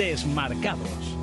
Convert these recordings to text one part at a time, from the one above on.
Desmarcados.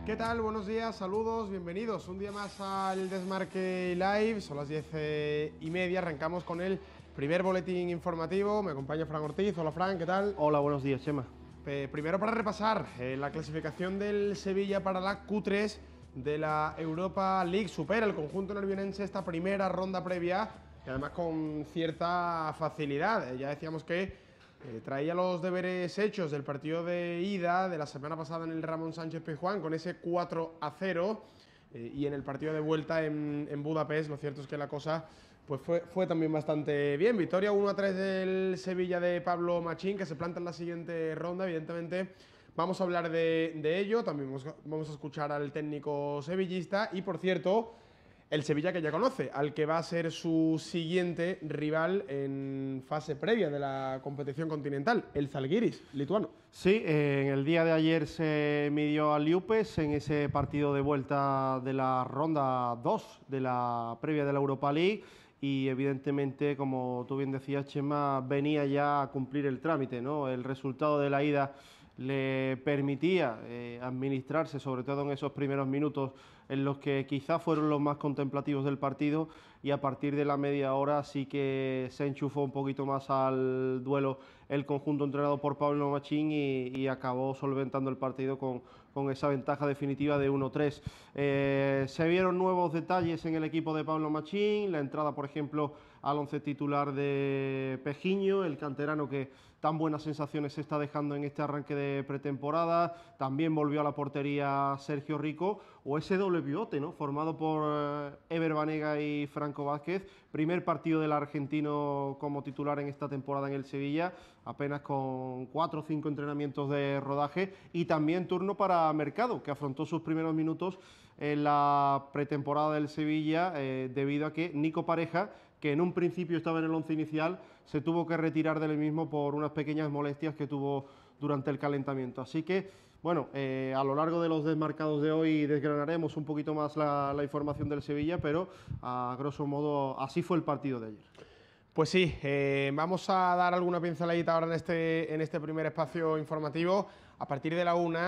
¿Qué tal? Buenos días, saludos, bienvenidos un día más al Desmarque Live. Son las 10:30, arrancamos con el primer boletín informativo. Me acompaña Fran Ortiz. Hola Fran, ¿qué tal? Hola, buenos días, Chema. Primero para repasar la clasificación del Sevilla para la Q3 de la Europa League. Supera el conjunto nervionense esta primera ronda previa y además con cierta facilidad. Ya decíamos que traía los deberes hechos del partido de ida de la semana pasada en el Ramón Sánchez Pizjuán con ese 4-0 y en el partido de vuelta en Budapest. Lo cierto es que la cosa pues fue también bastante bien. Victoria 1-3 del Sevilla de Pablo Machín, que se planta en la siguiente ronda. Evidentemente vamos a hablar de ello, también vamos a escuchar al técnico sevillista y, por cierto, el Sevilla que ya conoce, al que va a ser su siguiente rival en fase previa de la competición continental, el Zalgiris lituano. Sí, en el día de ayer se midió al Liupes en ese partido de vuelta de la ronda 2 de la previa de la Europa League y evidentemente, como tú bien decías, Chema, venía ya a cumplir el trámite, ¿no? El resultado de la ida le permitía administrarse, sobre todo en esos primeros minutos en los que quizás fueron los más contemplativos del partido, y a partir de la media hora sí que se enchufó un poquito más al duelo el conjunto entrenado por Pablo Machín y acabó solventando el partido con esa ventaja definitiva de 1-3. Se vieron nuevos detalles en el equipo de Pablo Machín, la entrada, por ejemplo, al once titular de Pejiño, el canterano que tan buenas sensaciones se está dejando en este arranque de pretemporada. También volvió a la portería Sergio Rico, o ese doble pivote, ¿no?, formado por Ever Banega y Franco Vázquez. Primer partido del argentino como titular en esta temporada en el Sevilla, apenas con 4 o 5 entrenamientos de rodaje, y también turno para Mercado, que afrontó sus primeros minutos en la pretemporada del Sevilla debido a que Nico Pareja, que en un principio estaba en el once inicial, se tuvo que retirar del mismo por unas pequeñas molestias que tuvo durante el calentamiento. Así que, bueno, a lo largo de los desmarcados de hoy desgranaremos un poquito más la información del Sevilla, pero a grosso modo así fue el partido de ayer. Pues sí, vamos a dar alguna pinceladita ahora en este primer espacio informativo. A partir de la 1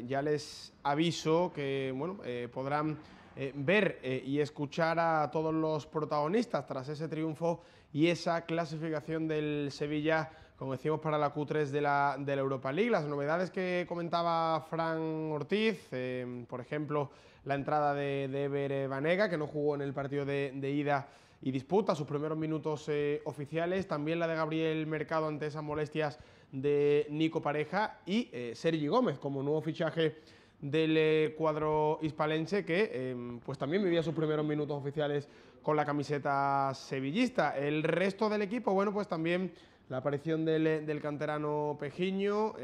ya les aviso que bueno, podrán ver y escuchar a todos los protagonistas tras ese triunfo y esa clasificación del Sevilla, como decimos, para la Q3 de la Europa League. Las novedades que comentaba Fran Ortiz, por ejemplo, la entrada de Ever Banega, que no jugó en el partido de ida y disputa sus primeros minutos oficiales, también la de Gabriel Mercado ante esas molestias de Nico Pareja y Sergi Gómez como nuevo fichaje del cuadro hispalense, que pues también vivía sus primeros minutos oficiales con la camiseta sevillista. El resto del equipo, bueno, pues también la aparición del canterano Pejiño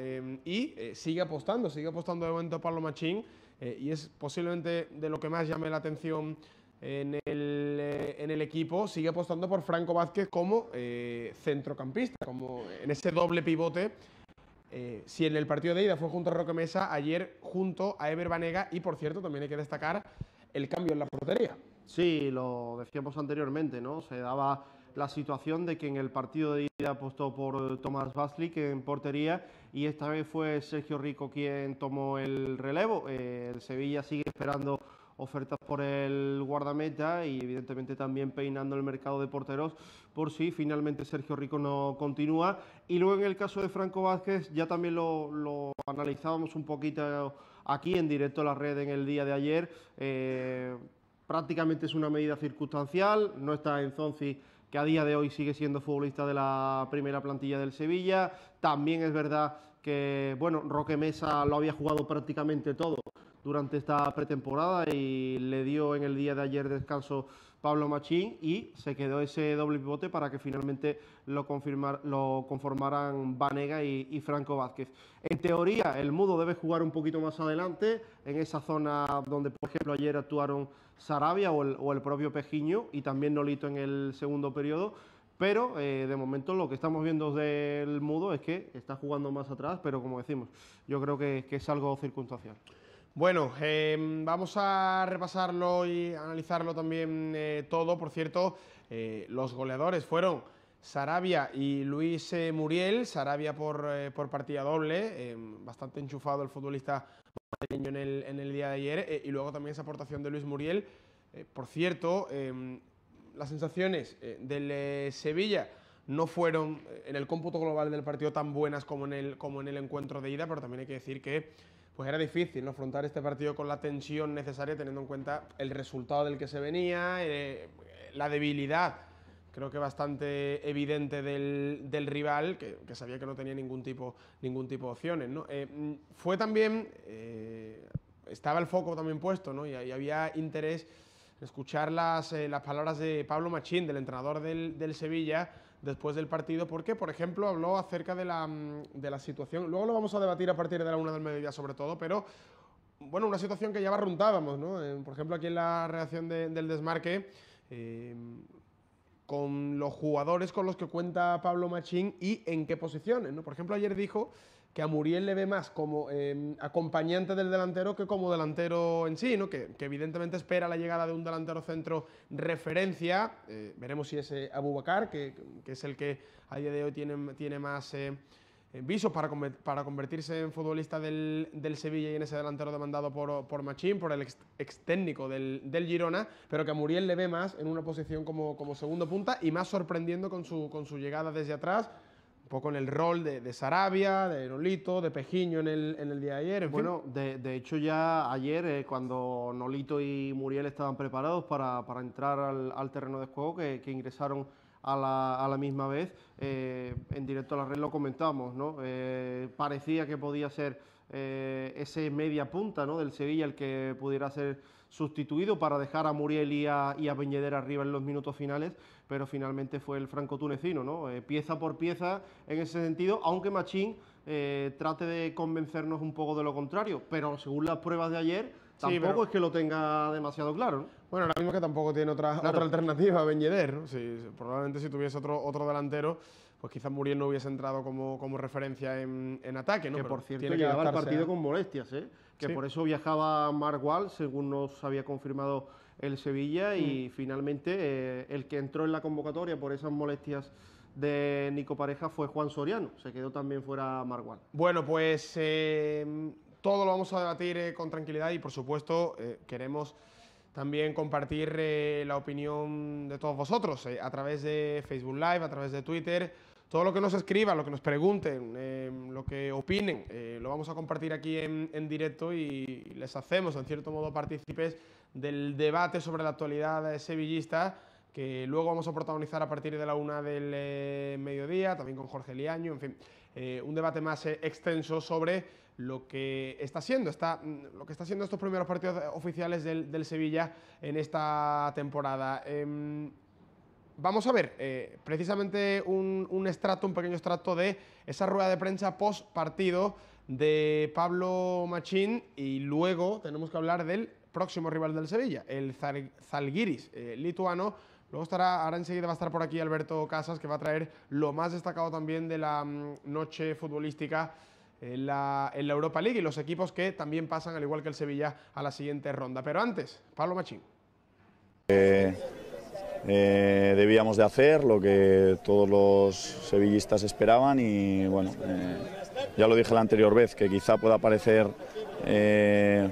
y sigue apostando de momento Pablo Machín y es posiblemente de lo que más llame la atención en el equipo. Sigue apostando por Franco Vázquez como centrocampista, como en ese doble pivote. Si en el partido de ida fue junto a Roque Mesa, ayer junto a Ever Banega y, por cierto, también hay que destacar el cambio en la portería. Sí, lo decíamos anteriormente, ¿no? Se daba la situación de que en el partido de ida apostó por Tomás Váslik en portería y esta vez fue Sergio Rico quien tomó el relevo. El Sevilla sigue esperando ofertas por el guardameta y evidentemente también peinando el mercado de porteros por si finalmente Sergio Rico no continúa. Y luego en el caso de Franco Vázquez ya también lo analizábamos un poquito aquí en directo a la red en el día de ayer. Prácticamente es una medida circunstancial, no está en Zonzi, que a día de hoy sigue siendo futbolista de la primera plantilla del Sevilla. También es verdad que, bueno, Roque Mesa lo había jugado prácticamente todo durante esta pretemporada y le dio en el día de ayer descanso Pablo Machín y se quedó ese doble pivote para que finalmente lo conformaran Banega y Franco Vázquez. En teoría, el Mudo debe jugar un poquito más adelante, en esa zona donde, por ejemplo, ayer actuaron Sarabia o el propio Pejiño y también Nolito en el segundo periodo. Pero de momento lo que estamos viendo del Mudo es que está jugando más atrás, pero como decimos, yo creo que es algo circunstancial. Bueno, vamos a repasarlo y analizarlo también todo. Por cierto, los goleadores fueron Sarabia y Luis Muriel. Sarabia por partida doble, bastante enchufado el futbolista madrileño en el día de ayer. Y luego también esa aportación de Luis Muriel. Por cierto, las sensaciones del Sevilla no fueron en el cómputo global del partido tan buenas como en el encuentro de ida, pero también hay que decir que pues era difícil, ¿no?, afrontar este partido con la tensión necesaria, teniendo en cuenta el resultado del que se venía, la debilidad, creo que bastante evidente del rival, que sabía que no tenía ningún tipo de opciones, ¿no? Fue también, estaba el foco también puesto, ¿no?, y había interés en escuchar las palabras de Pablo Machín, del entrenador del Sevilla, después del partido, porque, por ejemplo, habló acerca de la situación. Luego lo vamos a debatir a partir de la 1 del mediodía sobre todo, pero, bueno, una situación que ya barruntábamos, ¿no? Por ejemplo, aquí en la redacción del Desmarque, con los jugadores con los que cuenta Pablo Machín y en qué posiciones, ¿no? Por ejemplo, ayer dijo que a Muriel le ve más como acompañante del delantero que como delantero en sí, ¿no? Que evidentemente espera la llegada de un delantero centro referencia. Veremos si es Abubakar, que es el que a día de hoy tiene más visos para convertirse en futbolista del Sevilla y en ese delantero demandado por Machín, por el ex técnico del Girona, pero que a Muriel le ve más en una posición como segundo punta y más sorprendiendo con su llegada desde atrás. Un poco en el rol de Sarabia, de Nolito, de Pejiño en el día de ayer. Bueno, de hecho ya ayer, cuando Nolito y Muriel estaban preparados para entrar al terreno de juego, que ingresaron a la misma vez, en directo a la red lo comentamos, ¿no? Parecía que podía ser ese media punta, ¿no?, del Sevilla el que pudiera ser sustituido para dejar a Muriel y a Ben Yedder arriba en los minutos finales, pero finalmente fue el franco-tunecino, ¿no? Pieza por pieza en ese sentido, aunque Machín trate de convencernos un poco de lo contrario, pero según las pruebas de ayer, tampoco es que lo tenga demasiado claro, ¿no? Bueno, ahora mismo que tampoco tiene otra alternativa a Ben Yedder, ¿no? Probablemente si tuviese otro delantero, pues quizás Muriel no hubiese entrado como referencia en ataque, ¿no? Que, pero por cierto, llegaba al partido con molestias, que sí, por eso viajaba Marc Wall, según nos había confirmado el Sevilla, y finalmente el que entró en la convocatoria por esas molestias de Nico Pareja fue Juan Soriano, se quedó también fuera Marc Wall. Bueno, pues todo lo vamos a debatir con tranquilidad y, por supuesto, queremos también compartir la opinión de todos vosotros a través de Facebook Live, a través de Twitter. Todo lo que nos escriban, lo que nos pregunten, lo que opinen, lo vamos a compartir aquí en directo y les hacemos, en cierto modo, partícipes del debate sobre la actualidad sevillista, que luego vamos a protagonizar a partir de la 1 del mediodía, también con Jorge Liaño, en fin, un debate más extenso sobre lo que está siendo estos primeros partidos oficiales del Sevilla en esta temporada. vamos a ver precisamente un pequeño extracto de esa rueda de prensa post partido de Pablo Machín, y luego tenemos que hablar del próximo rival del Sevilla, el Zalgiris lituano. Luego ahora enseguida va a estar por aquí Alberto Casas, que va a traer lo más destacado también de la noche futbolística en la Europa League y los equipos que también pasan, al igual que el Sevilla, a la siguiente ronda. Pero antes, Pablo Machín. Debíamos de hacer lo que todos los sevillistas esperaban y bueno, ya lo dije la anterior vez, que quizá pueda parecer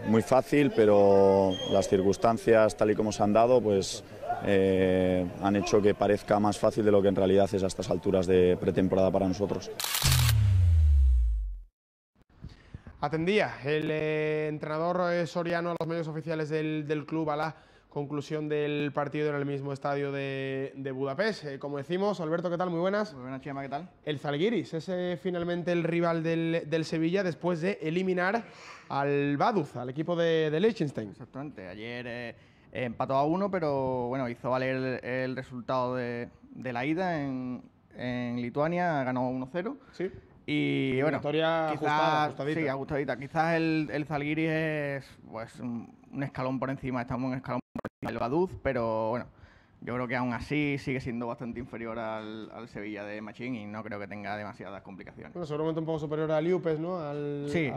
muy fácil, pero las circunstancias tal y como se han dado pues han hecho que parezca más fácil de lo que en realidad es a estas alturas de pretemporada para nosotros. Atendía el entrenador soriano a los medios oficiales del club a la conclusión del partido en el mismo estadio de Budapest. Como decimos, Alberto, ¿qué tal? Muy buenas. Muy buenas, Chema, ¿qué tal? El Zalgiris es finalmente el rival del Sevilla después de eliminar al Vaduz, al equipo de Liechtenstein. Exactamente. Ayer empató a 1, pero bueno, hizo valer el resultado de la ida en Lituania, ganó 1-0. Sí. Y bueno, victoria ajustadita. Sí, ajustadita. Quizás el Zalgiris es pues un escalón por encima, estamos un escalón por encima del Vaduz, pero bueno, yo creo que aún así sigue siendo bastante inferior al Sevilla de Machín y no creo que tenga demasiadas complicaciones. Bueno, seguramente un poco superior al Iupes, ¿no? Sí,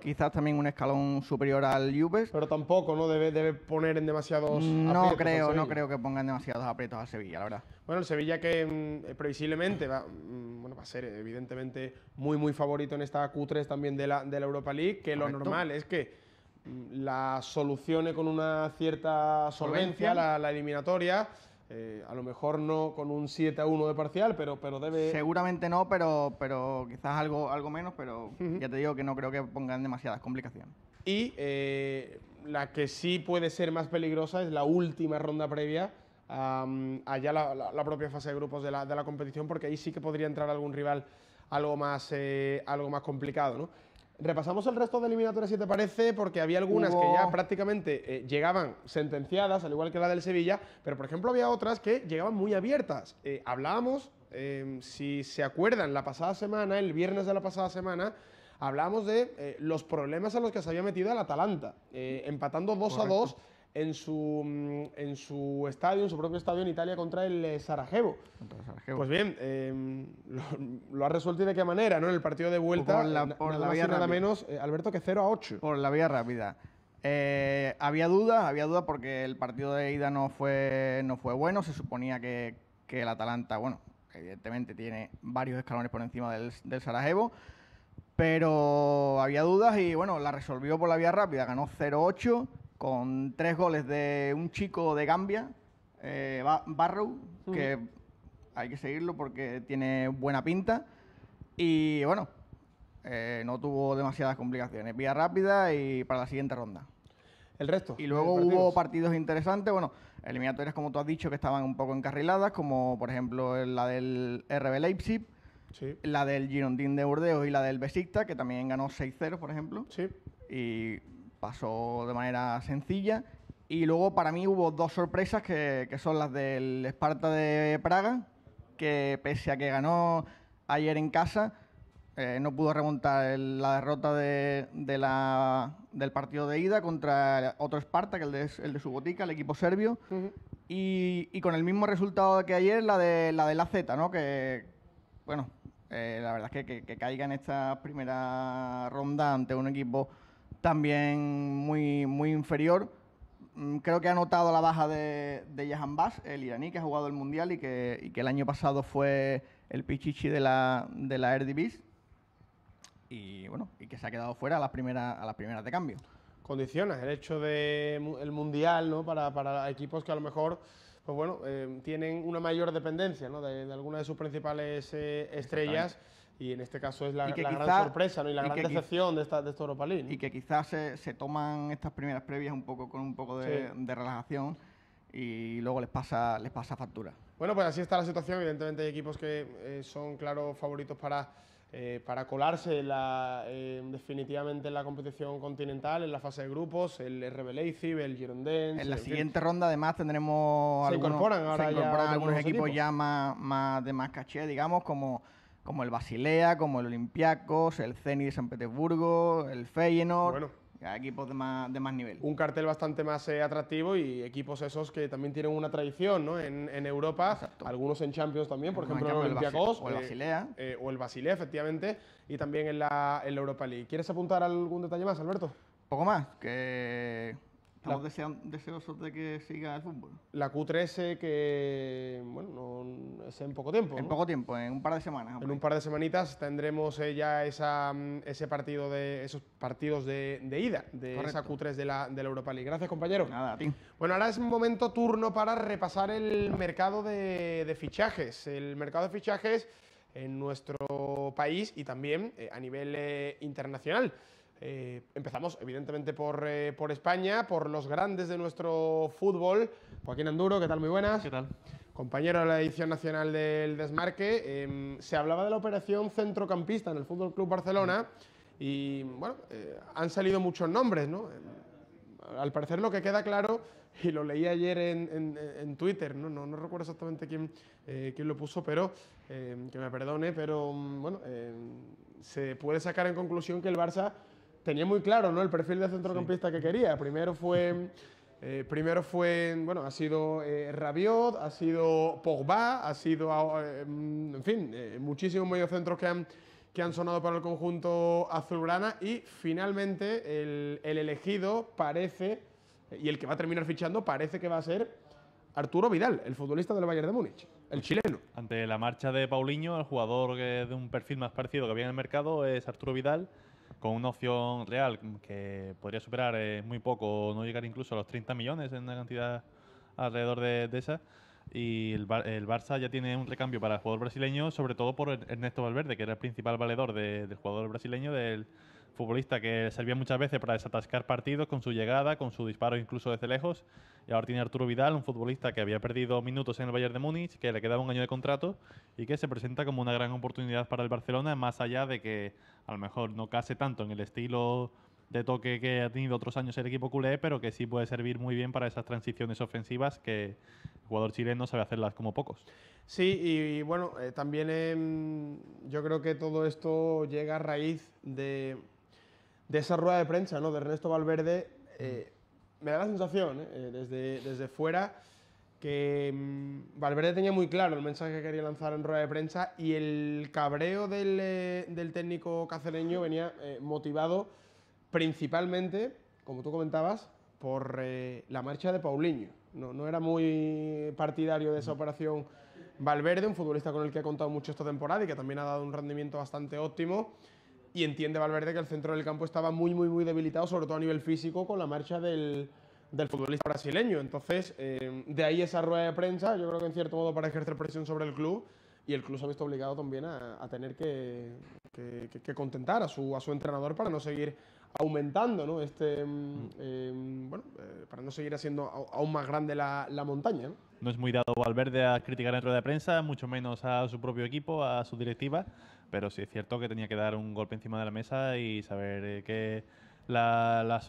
quizás también un escalón superior al Iupes. Pero tampoco, ¿no? Debe poner en demasiados no creo que pongan demasiados aprietos al Sevilla, la verdad. Bueno, el Sevilla que previsiblemente va a ser evidentemente muy favorito en esta Q3 también de la Europa League, que correcto. Lo normal es que la solucione con una cierta solvencia la eliminatoria, a lo mejor no con un 7-1 de parcial, pero debe... Seguramente no, pero quizás algo menos, pero ya te digo que no creo que pongan demasiadas complicaciones. Y la que sí puede ser más peligrosa es la última ronda previa, allá la propia fase de grupos de la competición, porque ahí sí que podría entrar algún rival algo más complicado, ¿no? Repasamos el resto de eliminatorias, si te parece, porque había algunas que ya prácticamente llegaban sentenciadas, al igual que la del Sevilla, pero por ejemplo había otras que llegaban muy abiertas. Hablábamos, si se acuerdan, la pasada semana, el viernes de la pasada semana, hablábamos de los problemas a los que se había metido el Atalanta, empatando 2-2 en su estadio, en su propio estadio en Italia contra el Sarajevo. Pues bien, lo ha resuelto y de qué manera, ¿no? En el partido de vuelta, por la vía nada menos, Alberto, que 0-8. Por la vía rápida. Había dudas porque el partido de ida no fue bueno. Se suponía que el Atalanta, bueno, evidentemente tiene varios escalones por encima del Sarajevo, pero había dudas y bueno, la resolvió por la vía rápida. Ganó 0-8 con 3 goles de un chico de Gambia, Barrow, que hay que seguirlo porque tiene buena pinta. Y bueno, no tuvo demasiadas complicaciones. Vía rápida y para la siguiente ronda. El resto. Y luego hubo partidos interesantes, bueno, eliminatorias como tú has dicho que estaban un poco encarriladas, como por ejemplo la del RB Leipzig, sí, la del Girondin de Burdeos y la del Besiktas, que también ganó 6-0, por ejemplo. Sí. Y pasó de manera sencilla. Y luego para mí hubo 2 sorpresas que son las del Sparta de Praga, que pese a que ganó ayer en casa, no pudo remontar la derrota del partido de ida contra otro Sparta, que el de Subotica, el equipo serbio, y con el mismo resultado que ayer, la de la Z, ¿no? Que, bueno, la verdad es que caiga en esta primera ronda ante un equipo también muy inferior. Creo que ha notado la baja de Jahan Bash, el iraní, que ha jugado el Mundial y que el año pasado fue el pichichi de la Eredivisie. Y bueno, y que se ha quedado fuera a las primeras de cambio. Condiciona el hecho del Mundial, ¿no? Para equipos que a lo mejor, pues bueno, tienen una mayor dependencia, ¿no? de alguna de sus principales estrellas. Y en este caso es la gran sorpresa, ¿no? Y la gran decepción de esta Europa League, ¿no? Y que quizás se toman estas primeras previas con un poco de relajación y luego les pasa factura. Bueno, pues así está la situación. Evidentemente hay equipos que son claros favoritos para para colarse definitivamente en la competición continental, en la fase de grupos, el RB Leipzig, el Girondins. En la siguiente ronda, además, tendremos se incorporan algunos equipos ya de más caché, digamos, como el Basilea, como el Olympiacos, el Zenit de San Petersburgo, el Feyenoord. Bueno, equipos de más nivel. Un cartel bastante más atractivo y equipos esos que también tienen una tradición, ¿no? en Europa. Exacto. Algunos en Champions también, por ejemplo, el Olympiacos. O el Basilea. O el Basilea, efectivamente. Y también en la Europa League. ¿Quieres apuntar algún detalle más, Alberto? Poco más, que estamos deseosos de que siga el fútbol. La Q13 que, bueno, no, es en poco tiempo, En poco tiempo, en un par de semanas. En un par de semanitas tendremos ya esos partidos de ida de Correcto. Esa Q3 de la Europa League. Gracias, compañero. Nada, a ti. Bueno, ahora es un turno para repasar el mercado de fichajes. El mercado de fichajes en nuestro país y también a nivel internacional. Empezamos, evidentemente, por España, por los grandes de nuestro fútbol. Joaquín Anduro, ¿qué tal? Muy buenas. ¿Qué tal? Compañero de la edición nacional del Desmarque. Se hablaba de la operación centrocampista en el Fútbol Club Barcelona y, bueno, han salido muchos nombres, ¿no? Al parecer lo que queda claro, y lo leí ayer en Twitter, no recuerdo exactamente quién lo puso, pero que me perdone, pero bueno, se puede sacar en conclusión que el Barça tenía muy claro, ¿no?, el perfil de centrocampista que quería. Primero fue, bueno, ha sido Rabiot, ha sido Pogba, ha sido, en fin, muchísimos mediocentros que han sonado para el conjunto azulgrana y finalmente el elegido parece, y el que va a terminar fichando, parece que va a ser Arturo Vidal, el futbolista del Bayern de Múnich, el chileno. Ante la marcha de Paulinho, el jugador de un perfil más parecido que había en el mercado es Arturo Vidal, con una opción real que podría superar muy poco, no llegar incluso a los 30 millones en una cantidad alrededor de esa. Y el Barça ya tiene un recambio para el jugador brasileño, sobre todo por Ernesto Valverde, que era el principal valedor del jugador brasileño, del futbolista que servía muchas veces para desatascar partidos con su llegada, con su disparo incluso desde lejos. Y ahora tiene Arturo Vidal, un futbolista que había perdido minutos en el Bayern de Múnich, que le quedaba un año de contrato y que se presenta como una gran oportunidad para el Barcelona, más allá de que a lo mejor no case tanto en el estilo de toque que ha tenido otros años el equipo culé, pero que sí puede servir muy bien para esas transiciones ofensivas que el jugador chileno sabe hacerlas como pocos. Sí, y bueno, también yo creo que todo esto llega a raíz de esa rueda de prensa, ¿no?, de Ernesto Valverde. Me da la sensación, desde fuera, que Valverde tenía muy claro el mensaje que quería lanzar en rueda de prensa y el cabreo del técnico cacereño venía motivado principalmente, como tú comentabas, por la marcha de Paulinho. No era muy partidario de esa operación Valverde, un futbolista con el que ha contado mucho esta temporada y que también ha dado un rendimiento bastante óptimo. Y entiende Valverde que el centro del campo estaba muy debilitado, sobre todo a nivel físico, con la marcha del futbolista brasileño. Entonces, de ahí esa rueda de prensa, yo creo que en cierto modo para ejercer presión sobre el club, y el club se ha visto obligado también a tener que contentar a su entrenador para no seguir aumentando, ¿no?, para no seguir haciendo aún más grande la montaña, ¿no? No es muy dado Valverde a criticar en rueda de prensa, mucho menos a su propio equipo, a su directiva, pero sí es cierto que tenía que dar un golpe encima de la mesa y saber que la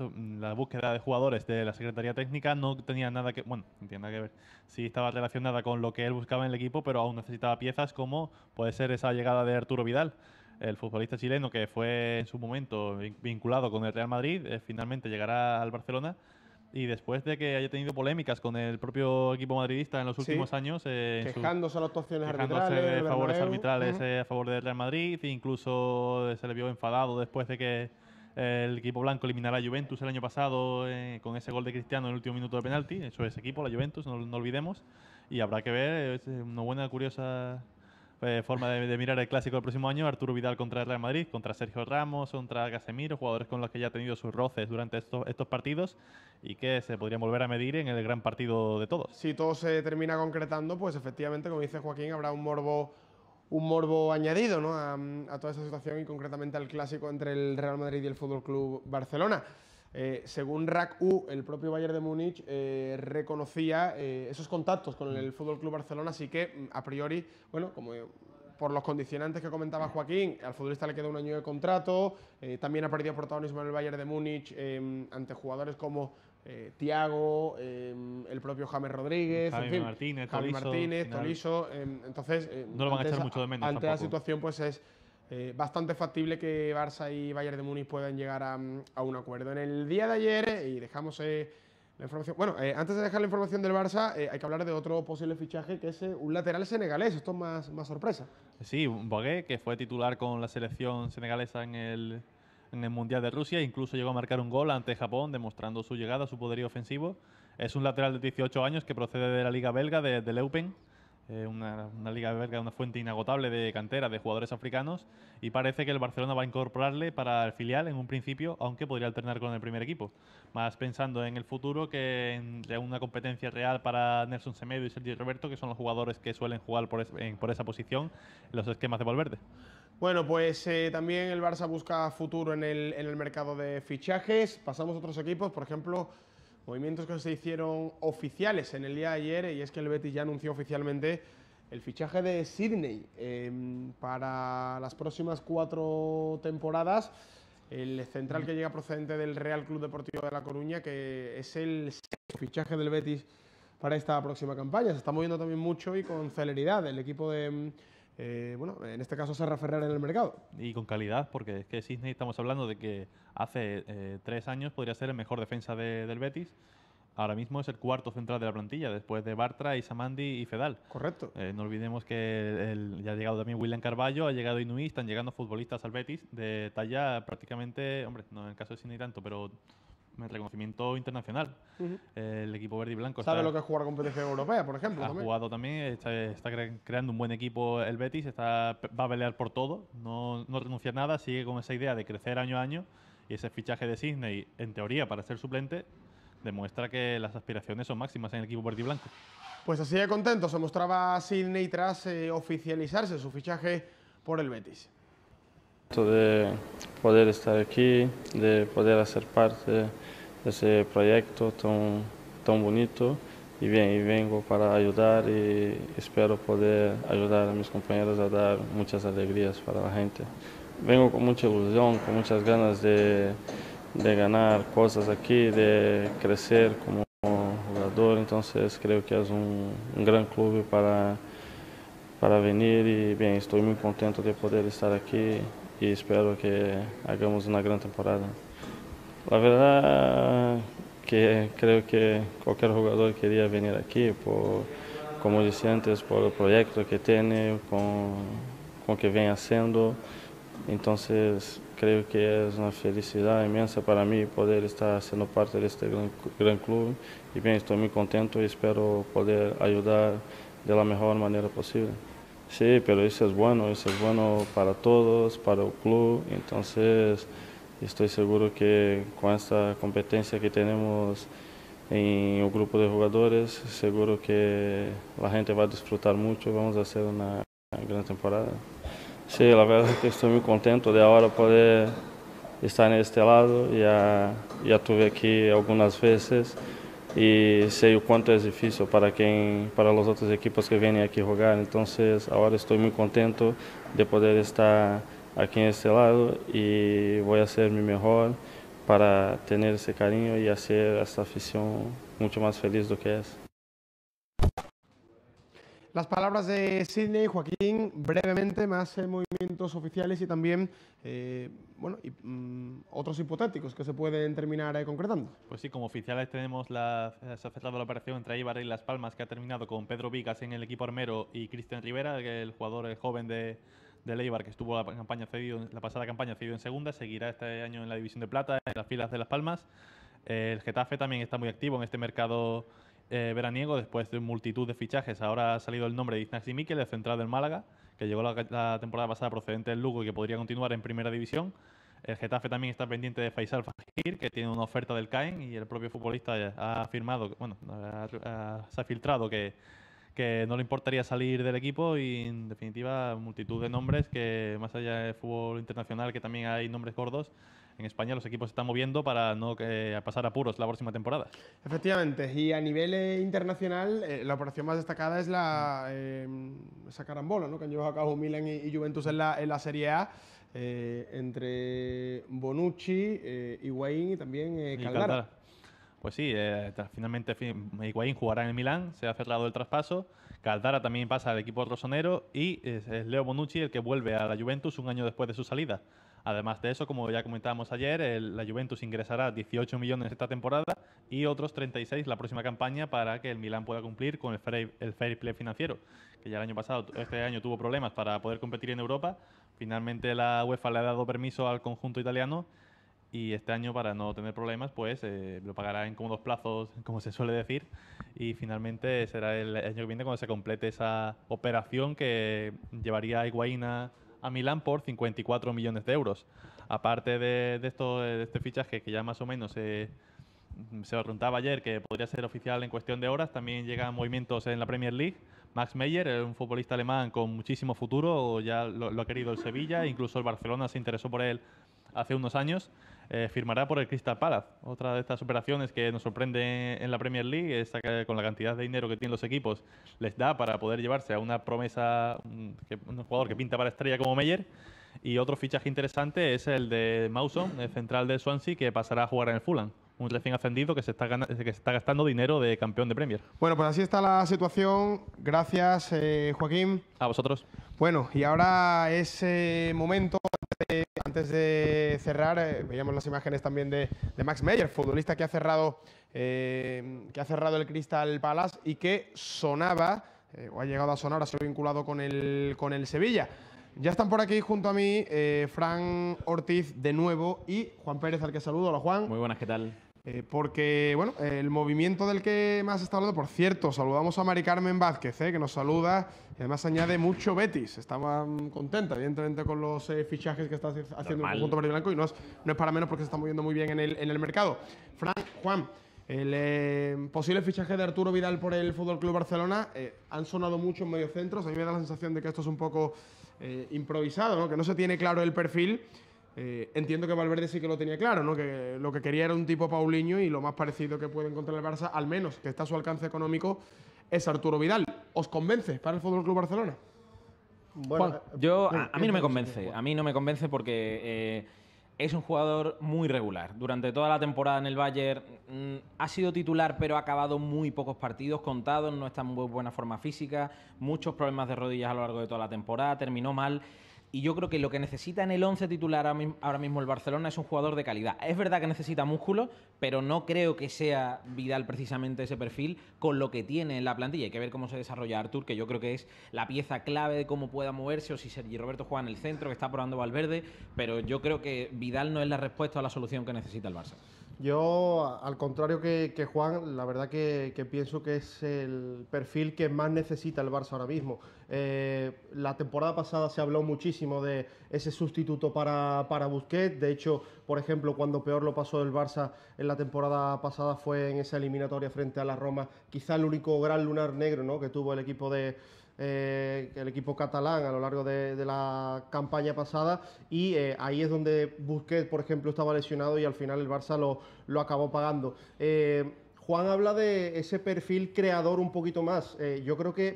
búsqueda de jugadores de la Secretaría Técnica no tenía nada que... Bueno, no tiene nada que ver. Sí estaba relacionada con lo que él buscaba en el equipo, pero aún necesitaba piezas como puede ser esa llegada de Arturo Vidal, el futbolista chileno que fue en su momento vinculado con el Real Madrid, finalmente llegará al Barcelona. Y después de que haya tenido polémicas con el propio equipo madridista en los últimos años, quejándose a las actuaciones arbitrales, de favores arbitrales a favor del Real Madrid, e incluso se le vio enfadado después de que el equipo blanco eliminara a Juventus el año pasado con ese gol de Cristiano en el último minuto de penalti. Eso es equipo, la Juventus, no olvidemos. Y habrá que ver, es una buena, curiosa forma de mirar el clásico del próximo año. Arturo Vidal contra el Real Madrid, contra Sergio Ramos, contra Casemiro, jugadores con los que ya ha tenido sus roces durante estos partidos y que se podrían volver a medir en el gran partido de todos. Si todo se termina concretando, pues efectivamente, como dice Joaquín, habrá un morbo añadido, ¿no?, a toda esa situación y concretamente al clásico entre el Real Madrid y el Fútbol Club Barcelona. Según RAC-U, el propio Bayern de Múnich reconocía esos contactos con el Fútbol Club Barcelona, así que a priori, bueno, como por los condicionantes que comentaba Joaquín, al futbolista le queda un año de contrato, también ha perdido protagonismo en el Bayern de Múnich ante jugadores como Thiago, el propio James Rodríguez, Javi en fin, Martínez, Javi Tolisso, Martínez, final. Tolisso, entonces No lo van a echar mucho de menos ante la tampoco. situación pues es bastante factible que Barça y Bayern de Múnich puedan llegar a un acuerdo. En el día de ayer, y dejamos la información, bueno, antes de dejar la información del Barça, hay que hablar de otro posible fichaje que es un lateral senegalés, esto es más sorpresa. Sí, Bogué, que fue titular con la selección senegalesa en el Mundial de Rusia, incluso llegó a marcar un gol ante Japón, demostrando su llegada, su poderío ofensivo. Es un lateral de 18 años que procede de la Liga Belga, de Leuven, una liga belga, una fuente inagotable de cantera de jugadores africanos, y parece que el Barcelona va a incorporarle para el filial en un principio, aunque podría alternar con el primer equipo. Más pensando en el futuro que en una competencia real para Nelson Semedo y Sergi Roberto, que son los jugadores que suelen jugar por esa posición en los esquemas de Valverde. Bueno, pues también el Barça busca futuro en el mercado de fichajes. Pasamos a otros equipos, por ejemplo, movimientos que se hicieron oficiales en el día de ayer, y es que el Betis ya anunció oficialmente el fichaje de Sidney para las próximas 4 temporadas. El central que llega procedente del Real Club Deportivo de La Coruña, que es el fichaje del Betis para esta próxima campaña. Se está moviendo también mucho y con celeridad el equipo de... bueno, en este caso Serra Ferrer en el mercado. Y con calidad, porque es que Sidney estamos hablando de que hace 3 años podría ser el mejor defensa del Betis. Ahora mismo es el cuarto central de la plantilla, después de Bartra, Isamandi y Fedal. Correcto. No olvidemos que ya ha llegado también William Carballo, ha llegado Inui, están llegando futbolistas al Betis de talla prácticamente, hombre, no en el caso de Sidney tanto, pero reconocimiento internacional. El equipo verde y blanco sabe lo que es jugar competición europea, por ejemplo. Ha jugado también, está creando un buen equipo el Betis, va a pelear por todo, no renuncia a nada, sigue con esa idea de crecer año a año, y ese fichaje de Sidney, en teoría, para ser suplente, demuestra que las aspiraciones son máximas en el equipo verde y blanco. Pues así de contento se mostraba Sidney tras oficializarse su fichaje por el Betis. De poder estar aquí, de poder hacer parte de ese proyecto tan bonito, y bien, y vengo para ayudar y espero poder ayudar a mis compañeros a dar muchas alegrías para la gente. Vengo con mucha ilusión, con muchas ganas de ganar cosas aquí, de crecer como jugador, entonces creo que es un gran club para venir, y bien, estoy muy contento de poder estar aquí y espero que hagamos una gran temporada. La verdad que creo que cualquier jugador quería venir aquí, como decía antes, por el proyecto que tiene, con que viene haciendo. Entonces creo que es una felicidad inmensa para mí poder estar siendo parte de este gran club, y bien, estoy muy contento y espero poder ayudar de la mejor manera posible. Sí, pero eso es bueno para todos, para el club, entonces estoy seguro que con esta competencia que tenemos en el grupo de jugadores, seguro que la gente va a disfrutar mucho, vamos a hacer una gran temporada. Sí, la verdad es que estoy muy contento de ahora poder estar en este lado, ya estuve aquí algunas veces y sé cuánto es difícil para los otros equipos que vienen aquí a jugar, entonces ahora estoy muy contento de poder estar aquí en este lado y voy a hacer mi mejor para tener ese cariño y hacer a esta afición mucho más feliz de lo que es. Las palabras de Sidney, Joaquín, brevemente, más movimientos oficiales y también otros hipotéticos que se pueden terminar concretando. Pues sí, como oficiales tenemos se ha cerrado la operación entre Eibar y Las Palmas, que ha terminado con Pedro Vigas en el equipo armero y Cristian Rivera, el jugador joven de Eibar, que estuvo la pasada campaña cedido en segunda, seguirá este año en la división de plata, en las filas de Las Palmas. El Getafe también está muy activo en este mercado veraniego, después de multitud de fichajes. Ahora ha salido el nombre de Ignasi Miquel, el central del Málaga, que llegó la temporada pasada procedente del Lugo y que podría continuar en primera división. El Getafe también está pendiente de Faisal Fajir, que tiene una oferta del CAEN, y el propio futbolista ha afirmado, se ha filtrado que que no le importaría salir del equipo y, en definitiva, multitud de nombres que, más allá del fútbol internacional, que también hay nombres gordos, en España los equipos se están moviendo para no pasar apuros la próxima temporada. Efectivamente, y a nivel internacional, la operación más destacada es esa carambola, ¿no?, que han llevado a cabo Milan y Juventus en la Serie A, entre Bonucci, Higuaín y también Caldara. Pues sí, finalmente Higuaín jugará en el Milán, se ha cerrado el traspaso. Caldara también pasa al equipo rosonero y es Leo Bonucci el que vuelve a la Juventus un año después de su salida. Además de eso, como ya comentábamos ayer, la Juventus ingresará 18 millones esta temporada y otros 36 la próxima campaña para que el Milán pueda cumplir con el fair play financiero, que ya este año tuvo problemas para poder competir en Europa. Finalmente la UEFA le ha dado permiso al conjunto italiano y este año, para no tener problemas, pues lo pagará en cómodos plazos, como se suele decir, y finalmente será el año que viene cuando se complete esa operación que llevaría a Higuaín a Milán por 54 millones de euros. Aparte de este fichaje que ya más o menos se preguntaba ayer que podría ser oficial en cuestión de horas, también llegan movimientos en la Premier League. Max Meyer, un futbolista alemán con muchísimo futuro, ya lo ha querido el Sevilla, incluso el Barcelona se interesó por él hace unos años. Firmará por el Crystal Palace. Otra de estas operaciones que nos sorprende en la Premier League es que con la cantidad de dinero que tienen los equipos les da para poder llevarse a una promesa, un jugador que pinta para estrella como Meyer. Y otro fichaje interesante es el de Mawson, el central del Swansea, que pasará a jugar en el Fulham. Un recién ascendido que se está gastando dinero de campeón de Premier. Bueno, pues así está la situación. Gracias, Joaquín. A vosotros. Bueno, y ahora es momento, antes de cerrar, veíamos las imágenes también de Max Meyer, futbolista que ha cerrado el Crystal Palace y que sonaba, o ha llegado a sonar, ha sido vinculado con el Sevilla. Ya están por aquí junto a mí Fran Ortiz de nuevo y Juan Pérez, al que saludo. Hola, Juan. Muy buenas, ¿qué tal? Porque, bueno, el movimiento del que más está hablando, por cierto, saludamos a Mari Carmen Vázquez, que nos saluda y además añade mucho Betis. Estaba contenta, evidentemente, con los fichajes que está haciendo el conjunto verde y blanco y no es para menos porque se está moviendo muy bien en el mercado. Fran, Juan, el posible fichaje de Arturo Vidal por el FC Barcelona han sonado mucho en mediocentros. A mí me da la sensación de que esto es un poco improvisado, ¿no?, que no se tiene claro el perfil. Entiendo que Valverde sí que lo tenía claro, ¿no?, que lo que quería era un tipo Paulinho y lo más parecido que puede encontrar el Barça, al menos que está a su alcance económico, es Arturo Vidal. ¿Os convence para el FC Barcelona? Bueno, a mí no me convence. A mí no me convence porque es un jugador muy regular. Durante toda la temporada en el Bayern ha sido titular, pero ha acabado muy pocos partidos contados, no está en muy buena forma física, muchos problemas de rodillas a lo largo de toda la temporada, terminó mal. Y yo creo que lo que necesita en el 11 titular ahora mismo el Barcelona es un jugador de calidad. Es verdad que necesita músculo, pero no creo que sea Vidal precisamente ese perfil con lo que tiene en la plantilla. Hay que ver cómo se desarrolla Artur, que yo creo que es la pieza clave de cómo pueda moverse, o si Sergi Roberto juega en el centro, que está probando Valverde, pero yo creo que Vidal no es la respuesta o la solución que necesita el Barça. Yo, al contrario que Juan, la verdad que pienso que es el perfil que más necesita el Barça ahora mismo. La temporada pasada se habló muchísimo de ese sustituto para Busquets. De hecho, por ejemplo, cuando peor lo pasó el Barça en la temporada pasada fue en esa eliminatoria frente a la Roma. Quizá el único gran lunar negro, ¿no?, que tuvo el equipo catalán a lo largo de la campaña pasada, y ahí es donde Busquets, por ejemplo, estaba lesionado y al final el Barça lo acabó pagando. Juan habla de ese perfil creador un poquito más. Yo creo que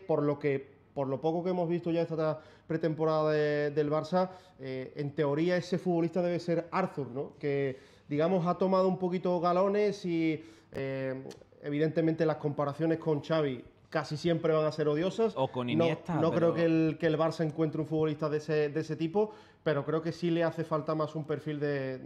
por lo poco que hemos visto ya esta pretemporada del Barça, en teoría ese futbolista debe ser Arthur, ¿no?, que digamos ha tomado un poquito galones y evidentemente las comparaciones con Xavi casi siempre van a ser odiosas. O con Iniesta. No creo que el Barça encuentre un futbolista de ese tipo, pero creo que sí le hace falta más un perfil de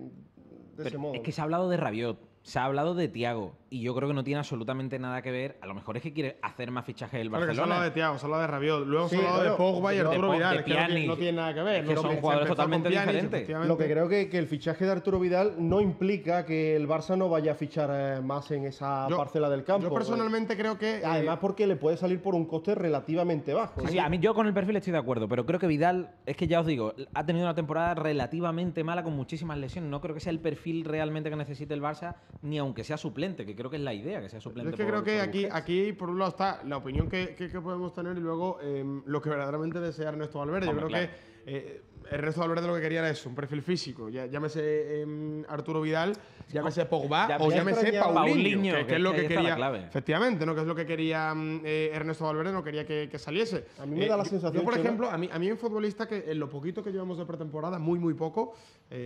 ese modo. Es que se ha hablado de Rabiot, se ha hablado de Thiago, y yo creo que no tiene absolutamente nada que ver. A lo mejor es que quiere hacer más fichajes del Barcelona. Se ha hablado de Thiago, se ha hablado de Rabiot, luego se ha hablado de Pogba y Arturo Vidal. Es que no tiene nada que ver. Es que son jugadores totalmente diferentes. Lo que creo que el fichaje de Arturo Vidal no implica que el Barça no vaya a fichar más en esa parcela del campo. Yo personalmente creo que... Además porque le puede salir por un coste relativamente bajo. Sí, a mí yo con el perfil estoy de acuerdo, pero creo que Vidal, es que ya os digo, ha tenido una temporada relativamente mala con muchísimas lesiones. No creo que sea el perfil realmente que necesite el Barça ni aunque sea suplente, que creo que es la idea, que sea suplente. Es que creo que aquí, por un lado, está la opinión que podemos tener y luego lo que verdaderamente desea Ernesto Valverde. Yo creo que Ernesto Valverde lo que quería era eso, un perfil físico. Llámese Arturo Vidal, llámese Pogba o llámese Paulinho, que es lo que quería. Efectivamente, ¿no? Que es lo que quería Ernesto Valverde, no quería que saliese. A mí me da la sensación, yo, por ejemplo, a mí un futbolista que en lo poquito que llevamos de pretemporada, muy poco,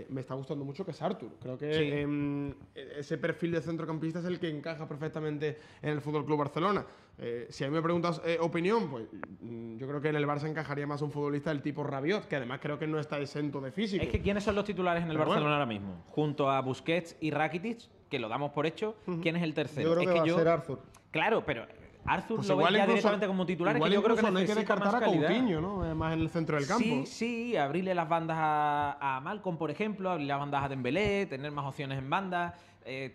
me está gustando mucho, que es Artur. Creo que ese perfil de centrocampista es el que encaja perfectamente en el FC Barcelona. Si a mí me preguntas opinión, pues yo creo que en el Barça encajaría más un futbolista del tipo Rabiot, que además creo que no está exento de físico. Es que ¿quiénes son los titulares en el Barcelona ahora mismo? Junto a Busquets y Rakitic, que lo damos por hecho, ¿quién es el tercero? Yo creo que va a ser Arthur. Claro, pero Arthur Pues lo ve ya directamente como titular. Igual que yo creo que no hay que descartar a calidad. Coutinho, ¿no? Más en el centro del campo. Sí, abrirle las bandas a Malcom, por ejemplo, abrirle las bandas a Dembélé, tener más opciones en banda.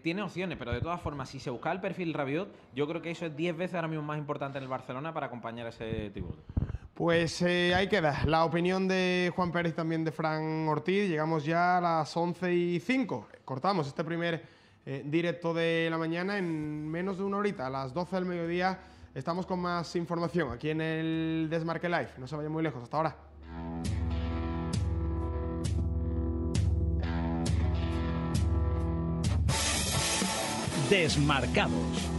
Tiene opciones, pero de todas formas, si se busca el perfil Rabiot, yo creo que eso es 10 veces ahora mismo más importante en el Barcelona para acompañar a ese tiburón. Pues ahí queda la opinión de Juan Pérez y también de Fran Ortiz. Llegamos ya a las 11:05. Cortamos este primer directo de la mañana en menos de una horita. A las 12 del mediodía estamos con más información aquí en el Desmarque Live. No se vayan muy lejos. Hasta ahora. Desmarcados.